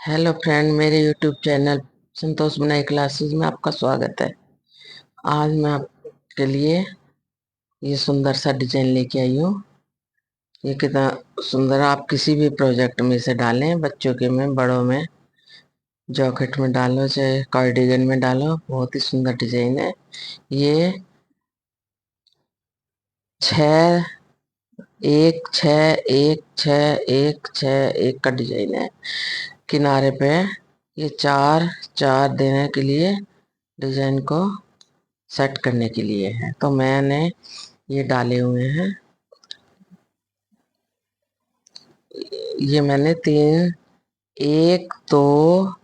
Hello friend, मेरे YouTube channel संतोष बनाई classes में आपका स्वागत है। आज मैं आपके लिए ये सुंदर सा डिजाइन लेके आई हूँ। ये कितना सुंदर, आप किसी भी प्रोजेक्ट में इसे डालें, बच्चों के में, बड़ों में, जॉकेट में डालो, चाहे कार्डिगन में डालो, बहुत ही सुंदर डिजाइन है ये। छः एक छः एक छः एक छः एक का डिजाइन है। किनारे पे ये चार चार देने के लिए, डिजाइन को सेट करने के लिए है, तो मैंने ये डाले हुए हैं। ये मैंने तीन, एक दो,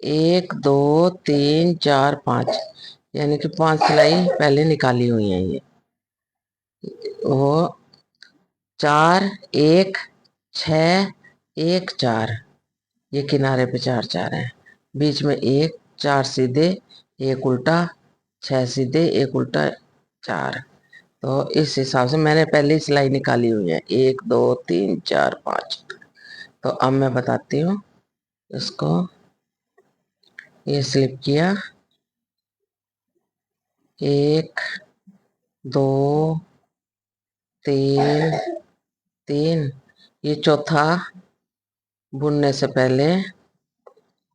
एक दो तीन चार पाँच, यानी कि पांच सिलाई पहले निकाली हुई है। ये वो चार एक छ एक चार, ये किनारे पे चार चार है, बीच में एक, चार सीधे एक उल्टा, छह सीधे एक उल्टा, चार। तो इस हिसाब से मैंने पहले सिलाई निकाली हुई है, एक दो तीन चार पाँच। तो अब मैं बताती हूँ इसको। ये स्लिप किया, एक दो तीन तीन, ये चौथा बुनने से पहले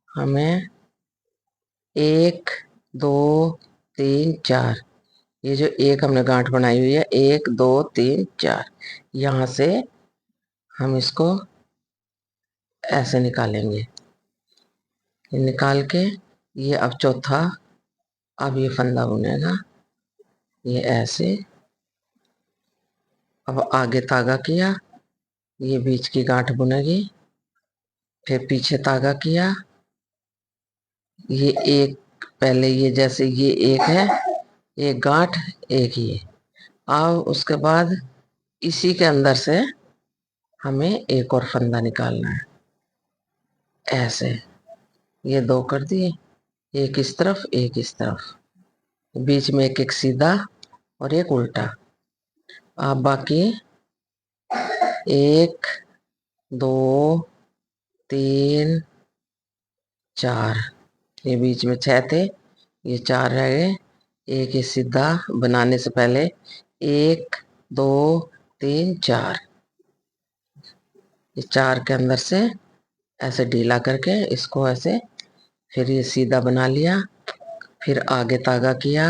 हमें एक दो तीन चार, ये जो एक हमने गांठ बनाई हुई है, एक दो तीन चार, यहाँ से हम इसको ऐसे निकालेंगे। ये निकाल के ये अब चौथा, अब ये फंदा बुनेगा, ये ऐसे। अब आगे तागा किया, ये बीच की गांठ बुनेगी, फिर पीछे तागा किया, ये एक, पहले ये जैसे ये एक है, एक गांठ, एक ये। अब उसके बाद इसी के अंदर से हमें एक और फंदा निकालना है, ऐसे। ये दो कर दिए, एक इस तरफ एक इस तरफ, बीच में एक एक सीधा और एक उल्टा। अब बाकी एक दो तीन चार, ये बीच में छह थे, ये चार रह गए। एक ये सीधा बनाने से पहले एक दो तीन चार, ये चार के अंदर से ऐसे ढीला करके इसको ऐसे, फिर ये सीधा बना लिया, फिर आगे तागा किया,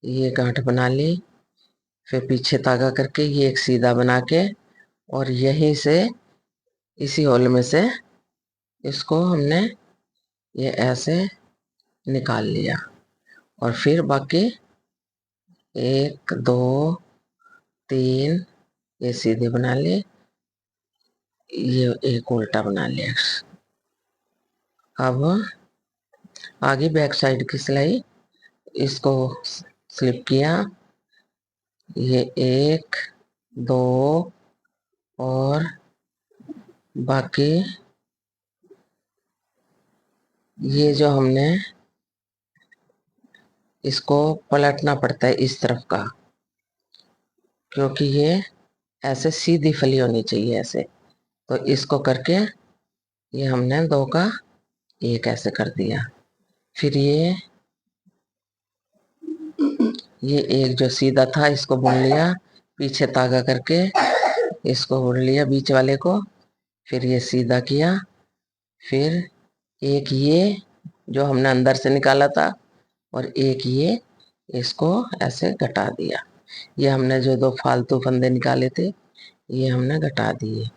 ये गांठ बना ली, फिर पीछे तागा करके ये एक सीधा बना के, और यहीं से इसी होल में से इसको हमने ये ऐसे निकाल लिया। और फिर बाकी एक दो तीन, ये सीधे बना लिए, ये एक उल्टा बना लिया। अब आगे बैक साइड की सिलाई, इसको स्लिप किया, ये एक दो, और बाकी ये जो हमने इसको पलटना पड़ता है इस तरफ का, क्योंकि ये ऐसे सीधी फली होनी चाहिए ऐसे। तो इसको करके ये हमने दो का एक ऐसे कर दिया। फिर ये एक जो सीधा था इसको बुन लिया, पीछे तागा करके इसको बुन लिया बीच वाले को, फिर ये सीधा किया, फिर एक ये जो हमने अंदर से निकाला था, और एक ये, इसको ऐसे घटा दिया। ये हमने जो दो फालतू फंदे निकाले थे, ये हमने घटा दिए,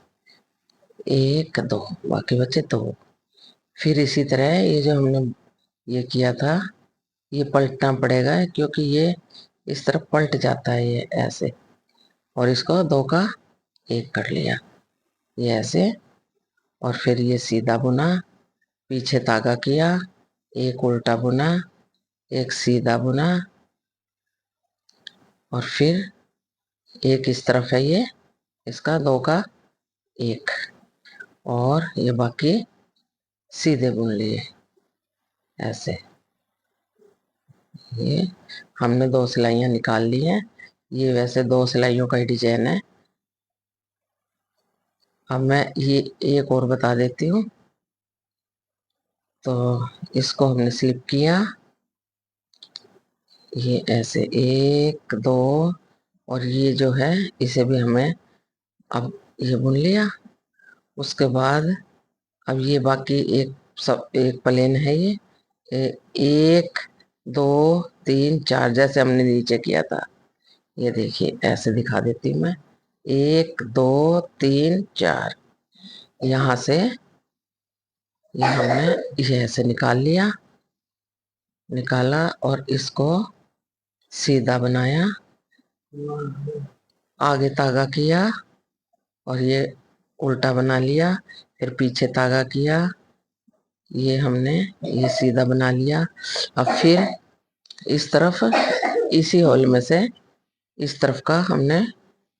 एक दो, बाकी बचे दो। फिर इसी तरह ये जो हमने ये किया था, ये पलटना पड़ेगा, क्योंकि ये इस तरफ पलट जाता है, ये ऐसे। और इसको दो का एक कर लिया, ये ऐसे। और फिर ये सीधा बुना, पीछे तागा किया, एक उल्टा बुना, एक सीधा बुना, और फिर एक इस तरफ है ये, इसका दो का एक, और ये बाकी सीधे बुन लिए ऐसे। ये हमने दो सिलाइयाँ निकाल ली हैं। ये वैसे दो सिलाइयों का ही डिजाइन है। अब मैं ये एक और बता देती हूँ। तो इसको हमने स्लिप किया, ये ऐसे 1 2, और ये जो है इसे भी हमें अब ये बुन लिया। उसके बाद अब ये बाकी एक सब एक प्लेन है ये 1 2 3 4 जैसे हमने नीचे किया था। ये देखिए ऐसे दिखा देती हूँ मैं, 1 2 3 4, यहाँ से ये हमने ये ऐसे निकाल लिया, निकाला और इसको सीधा बनाया, आगे तागा किया और ये उल्टा बना लिया, फिर पीछे तागा किया, ये हमने ये सीधा बना लिया। अब फिर इस तरफ इसी होल में से इस तरफ का हमने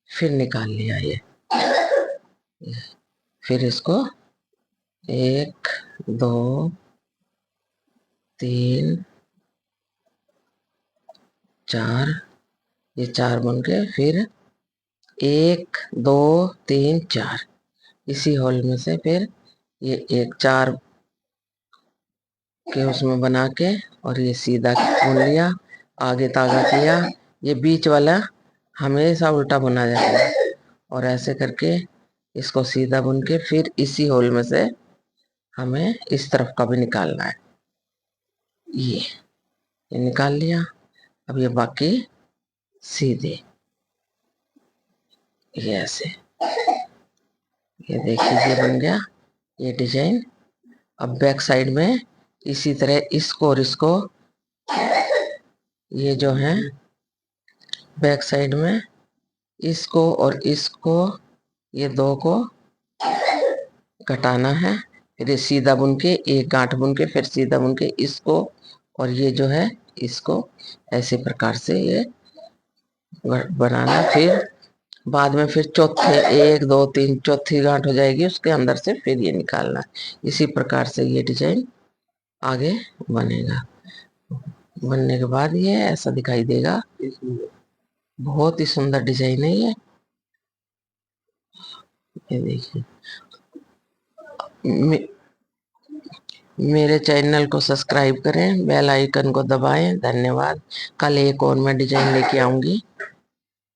फिर निकाल लिया ये, फिर इसको 1 2 3 4, ये 4 बन के फिर 1 2 3 4 इसी होल में से फिर ये एक 4 के उसमें बना के और ये सीधा बुन लिया, आगे तागा किया, ये बीच वाला हमेशा उल्टा बुना जाता है और ऐसे करके इसको सीधा बुन के फिर इसी होल में से हमें इस तरफ का भी निकालना है। ये निकाल लिया। अब ये बाकी सीधे ये ऐसे, ये देखिए ये बन गया ये डिजाइन। अब बैक साइड में इसी तरह इसको और इसको, ये जो है बैक साइड में इसको और इसको, ये दो को घटाना है, फिर ये सीधा बुन के एक गांठ बुन के फिर सीधा बुन के इसको और ये जो है इसको ऐसे प्रकार से ये बनाना। फिर बाद में फिर चौथे 1 2 3 चौथी गांठ हो जाएगी उसके अंदर से फिर ये निकालना। इसी प्रकार से ये डिजाइन आगे बनेगा। बनने के बाद ये ऐसा दिखाई देगा, बहुत ही सुंदर डिजाइन है ये देखिए। मेरे चैनल को सब्सक्राइब करें, बेल आइकन को दबाएं। धन्यवाद। कल एक और मैं डिजाइन लेके आऊंगी।